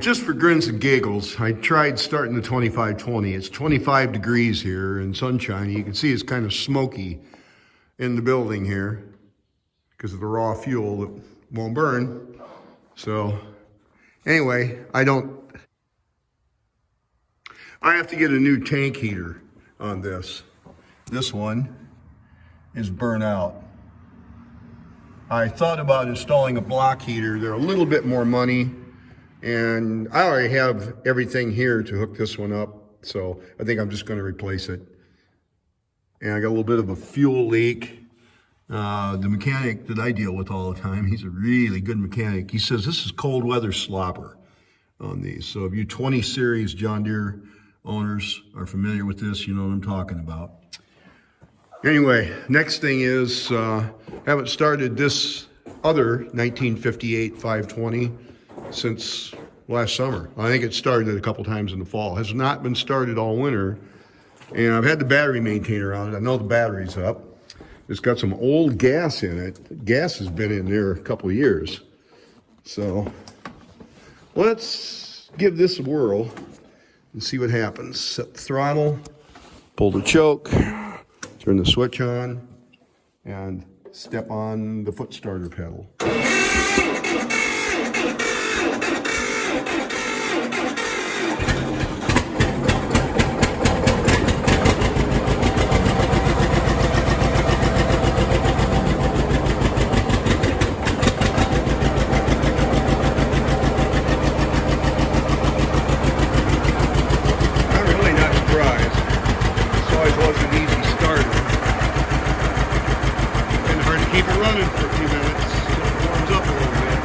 just for grins and giggles, I tried starting the 2520. It's 25 degrees here and sunshiny. You can see it's kind of smoky in the building here because of the raw fuel that won't burn. So anyway, I have to get a new tank heater on this. This one is burnt out. I thought about installing a block heater. They're a little bit more money, and I already have everything here to hook this one up, so I think I'm just going to replace it. And I got a little bit of a fuel leak. The mechanic that I deal with all the time, he's a really good mechanic. He says this is cold weather slobber on these. So if you 20 series John Deere owners are familiar with this, you know what I'm talking about. Anyway, next thing is, haven't started this other 1958 520 since last summer. I think it started a couple times in the fall. Has not been started all winter. And I've had the battery maintainer on it. I know the battery's up. It's got some old gas in it. Gas has been in there a couple of years. So let's give this a whirl and see what happens. Set the throttle, pull the choke, turn the switch on, and step on the foot starter pedal. Keep it running for a few minutes so it warms up a little bit.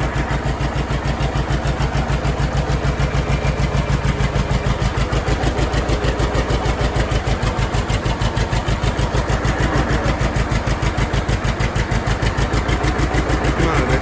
Come on, Vic.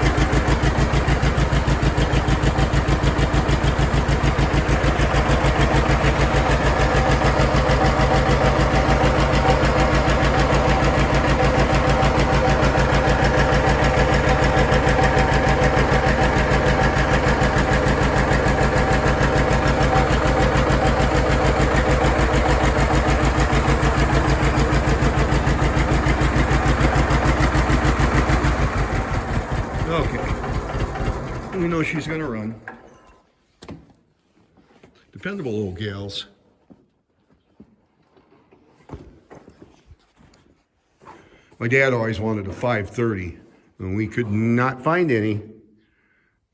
Okay, we know she's going to run. Dependable old gals. My dad always wanted a 530, and we could not find any.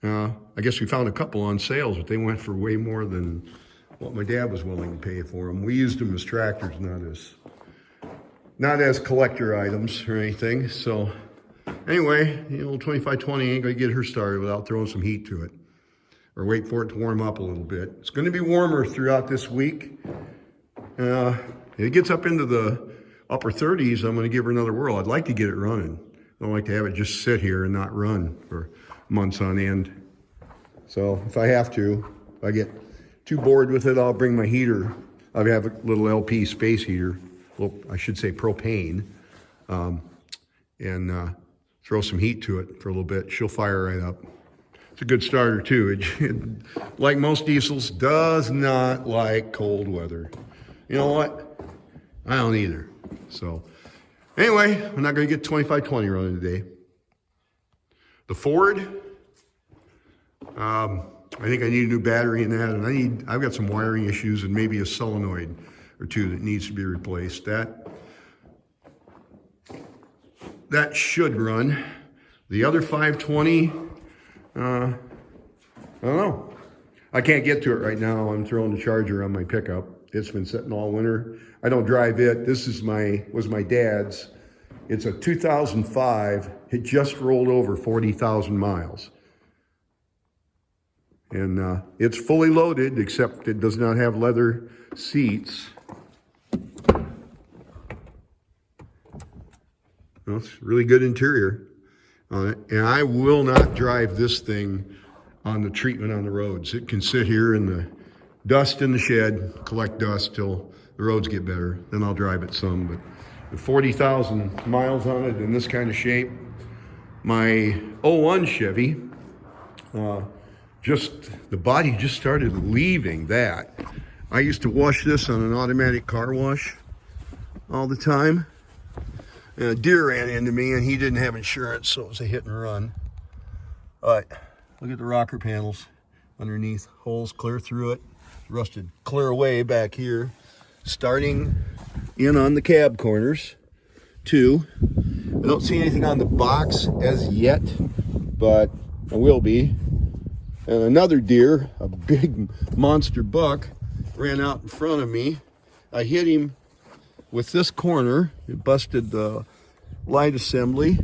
I guess we found a couple on sales, but they went for way more than what my dad was willing to pay for them. We used them as tractors, not as collector items or anything. So anyway, the old 2520 ain't gonna get her started without throwing some heat to it, or wait for it to warm up a little bit. It's gonna be warmer throughout this week. It gets up into the upper 30s, I'm gonna give her another whirl. I'd like to get it running. I don't like to have it just sit here and not run for months on end. So if I have to, if I get too bored with it, I'll bring my heater. I have a little LP space heater, well, I should say propane, and throw some heat to it for a little bit. She'll fire right up. It's a good starter too. It, like most diesels, does not like cold weather. You know what? I don't either. So anyway, we're not going to get 2520 running today. The Ford, I think I need a new battery in that, and I've got some wiring issues and maybe a solenoid or two that needs to be replaced. That should run. The other 520, I don't know. I can't get to it right now. I'm throwing the Charger on my pickup. It's been sitting all winter. I don't drive it. This is was my dad's. It's a 2005. It just rolled over 40,000 miles. And it's fully loaded, except it does not have leather seats. Well, it's really good interior on it. And I will not drive this thing on the treatment on the roads. It can sit here in the dust in the shed, collect dust till the roads get better. Then I'll drive it some. But with 40,000 miles on it in this kind of shape, my '01 Chevy the body just started leaving that. I used to wash this on an automatic car wash all the time. And a deer ran into me and he didn't have insurance, so it was a hit and run. But look at the rocker panels underneath, holes clear through it, rusted clear away back here, starting in on the cab corners too. I don't see anything on the box as yet, but I will be. And another deer, a big monster buck, ran out in front of me. I hit him with this corner. It busted the light assembly,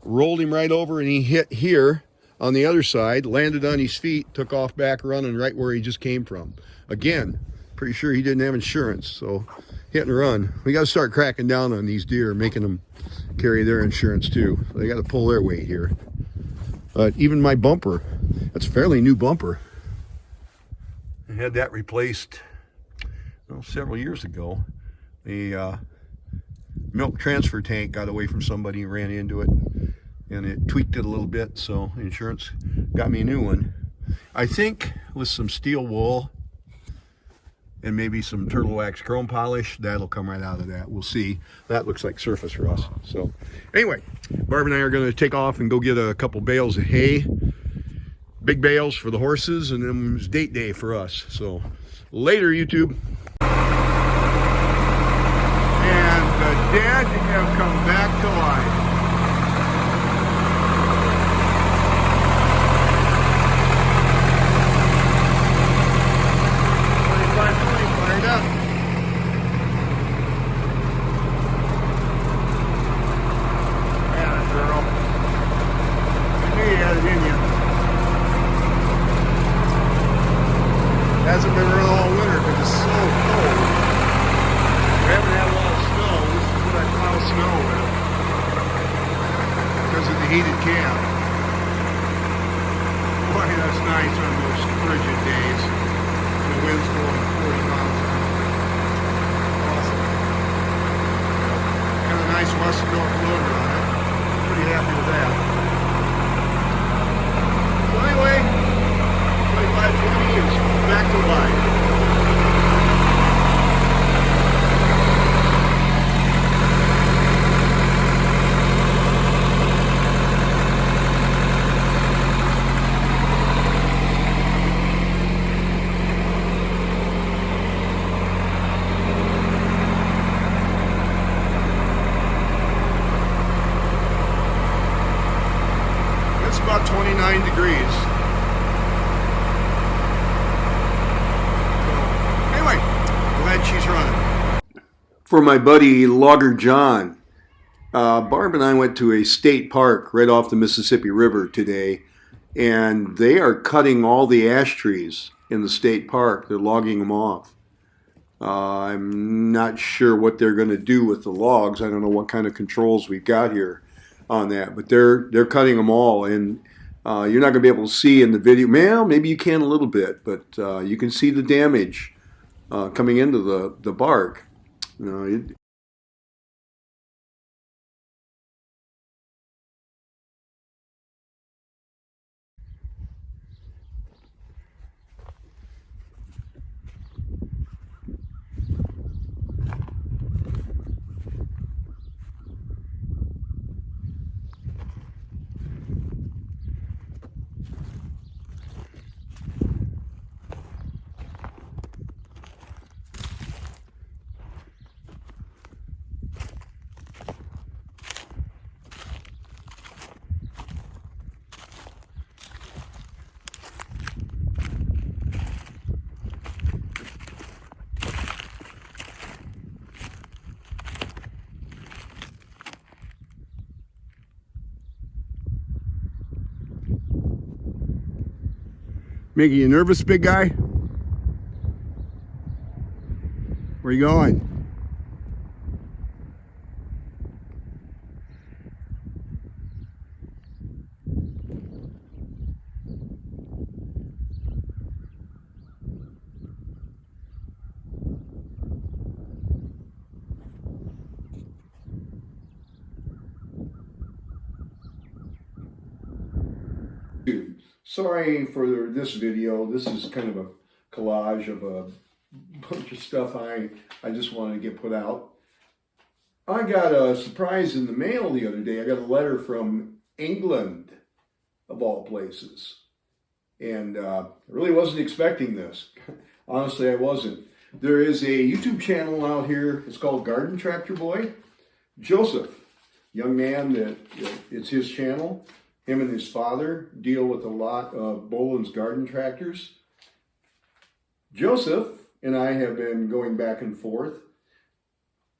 rolled him right over, and he hit here on the other side, landed on his feet, took off back running right where he just came from. Again, pretty sure he didn't have insurance, so hit and run. We got to start cracking down on these deer, making them carry their insurance too. They got to pull their weight here. But even my bumper, that's a fairly new bumper. I had that replaced several years ago. The milk transfer tank got away from somebody and ran into it, and it tweaked it a little bit, so insurance got me a new one. I think with some steel wool and maybe some turtle wax chrome polish, that'll come right out of that. We'll see. That looks like surface rust. So anyway, Barb and I are going to take off and go get a couple bales of hay, big bales for the horses, and then it's date day for us. So later, YouTube. And the dead have come back to life. Fired up. Yeah, girl. I knew you had it in you. Hasn't been real all winter because it's so cold. We haven't had a lot of snow. This is what I plow snow with because of the heated cab. Boy, that's nice on those frigid days. The wind's blowing 40 miles an hour. Awesome. Got a nice West North loader on it. Pretty happy with that. So anyway, 2520 is back to life. It's about 29 degrees. Glad she's running. For my buddy Logger John, Barb and I went to a state park right off the Mississippi River today, and they are cutting all the ash trees in the state park. They're logging them off. I'm not sure what they're going to do with the logs. I don't know what kind of controls we've got here on that, but they're cutting them all, and you're not going to be able to see in the video. Well, maybe you can a little bit, but you can see the damage coming into the bark. You know, making you nervous, big guy? Where you going? Sorry for this video. This is kind of a collage of a bunch of stuff I just wanted to get put out. I got a surprise in the mail the other day. I got a letter from England, of all places. And I really wasn't expecting this. Honestly, I wasn't. There is a YouTube channel out here. It's called Garden Tractor Boy. Joseph, young man, it's his channel. Him and his father deal with a lot of Boland's garden tractors. Joseph and I have been going back and forth,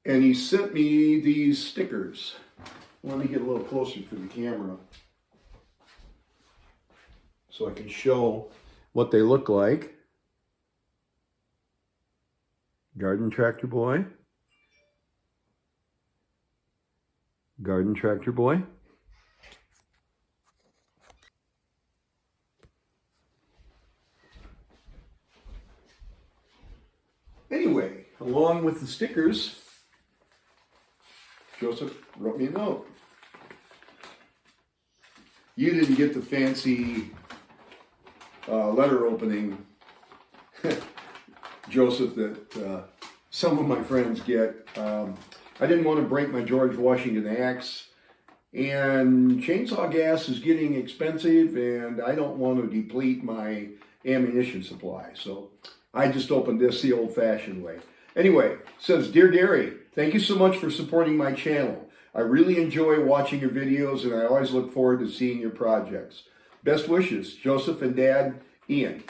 and he sent me these stickers. Let me get a little closer to the camera so I can show what they look like. Garden Tractor Boy. Garden Tractor Boy. Anyway, along with the stickers, Joseph wrote me a note. You didn't get the fancy letter opening, Joseph, that some of my friends get. I didn't want to break my George Washington axe, and chainsaw gas is getting expensive, and I don't want to deplete my ammunition supply. So I just opened this the old-fashioned way. Anyway, it says, Dear Gary, thank you so much for supporting my channel. I really enjoy watching your videos, and I always look forward to seeing your projects. Best wishes, Joseph and Dad, Ian.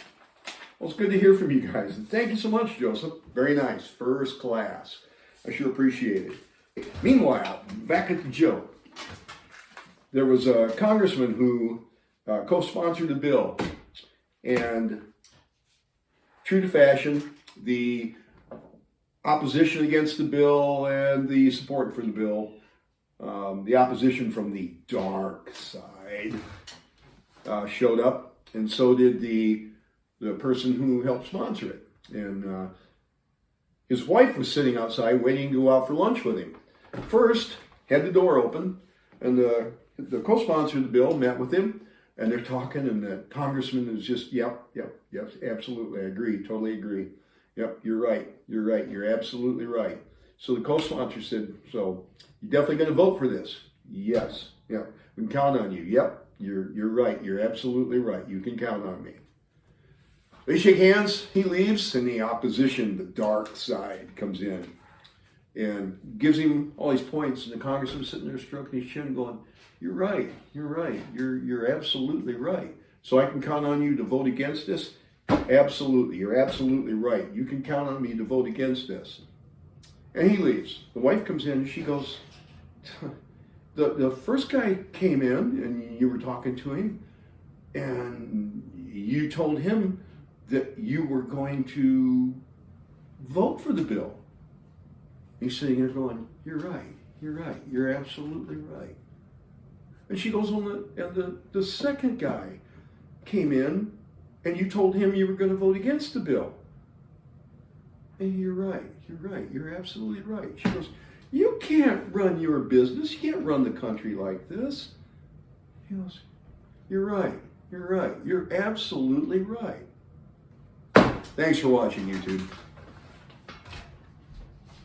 Well, it's good to hear from you guys. And thank you so much, Joseph. Very nice. First class. I sure appreciate it. Meanwhile, back at the joke. There was a congressman who co-sponsored a bill, and true to fashion, the opposition against the bill and the support for the bill, the opposition from the dark side showed up, and so did the person who helped sponsor it. And his wife was sitting outside waiting to go out for lunch with him. First, had the door open, and the co-sponsor of the bill met with him, and they're talking, and the congressman is just, yep, absolutely, I agree, totally agree. Yep, you're right, you're absolutely right. So the co-sponsor said, so you're definitely going to vote for this? Yes, yep, we can count on you. Yep, you're right, you're absolutely right, you can count on me. They shake hands, he leaves, and the opposition, the dark side, comes in and gives him all these points, and the congressman's sitting there stroking his chin going, you're right, you're absolutely right. So I can count on you to vote against this? Absolutely, you're absolutely right. You can count on me to vote against this. And he leaves. The wife comes in and she goes, the first guy came in and you were talking to him and you told him that you were going to vote for the bill. He's sitting there going, you're right, you're absolutely right. And she goes on, and the second guy came in, and you told him you were going to vote against the bill. And you're right, you're absolutely right. She goes, you can't run your business, you can't run the country like this. He goes, you're right, you're absolutely right. Thanks for watching, YouTube.